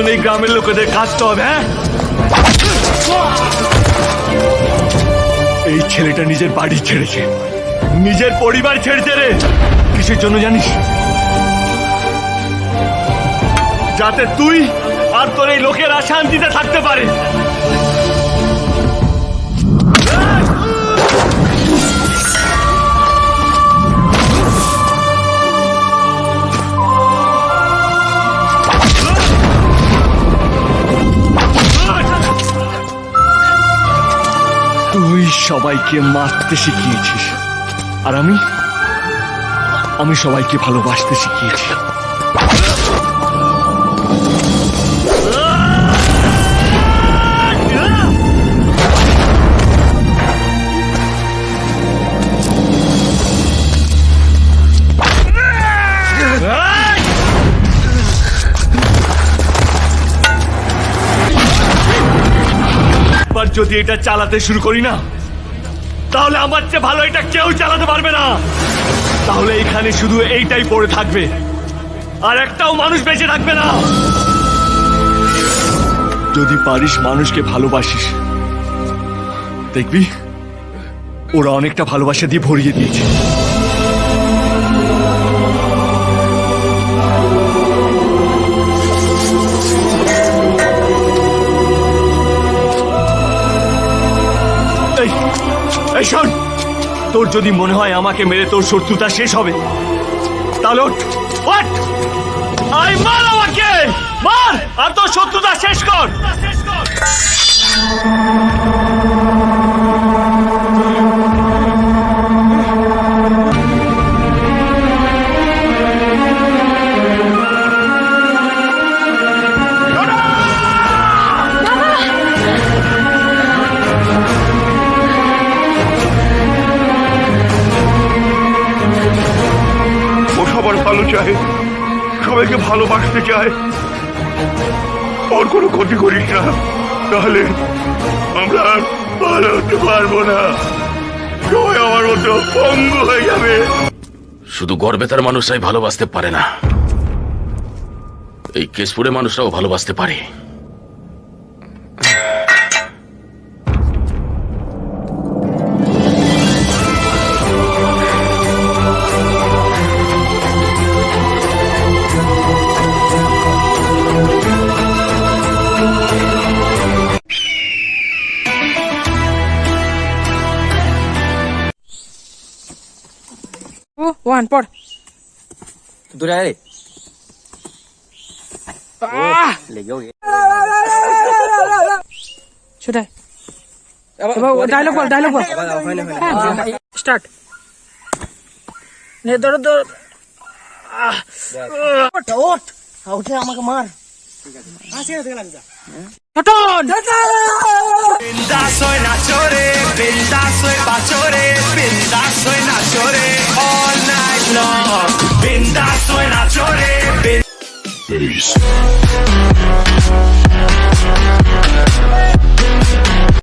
জন্য এই গ্রামের লোকেদের কাজতে হবে। হ্যাঁ, এই ছেলেটা নিজের বাড়ি ছেড়েছে, নিজের পরিবার ছেড়েছে রে। কিসের জন্য জানিস? যাতে তুই আর তোর এই লোকেরা শান্তিতে থাকতে পারে। তুই সবাইকে মারতে শিখিয়েছিস, আর আমি সবাইকে ভালোবাসতে শিখিয়েছি। যদি এটা চালাতে শুরু করি না, তাহলে আমার চেয়ে ভালো এটা কেউ চালাতে পারবে না। তাহলে এখানে শুধু এইটাই পড়ে থাকবে, আর একটাও মানুষ বেঁচে থাকবে না। যদি পারিস মানুষকে ভালোবাসিস, দেখবি ওরা অনেকটা ভালোবাসা দিয়ে ভরিয়ে দিয়েছে। শোন, তোর যদি মনে হয় আমাকে মেরে তোর শত্রুতা শেষ হবে, তাহলে মার আমাকে, মার আর তোর শত্রুতা শেষ কর। সবাইকে ভালোবাসতে চায়, ওর কোনো ক্ষতি করিস না, তাহলে আমরা ভালো হতে পারবো না। সবাই আমার মতো পঙ্গু হয়ে যাবে। শুধু গর্বেতার মানুষরাই ভালোবাসতে পারে না, এই কেশপুরে মানুষরাও ভালোবাসতে পারে। ওয়ান পড় দূরে আয় লেগেও সেটাই। ডায়লগ বল, ডায়লগ বল। স্টার্ট। নে দৌড় দৌড়। ওঠ উঠে আমাকে মার। Biendas soy nachore, biendas soy pachore, biendas soy nachore, all night long. Biendas soy nachore,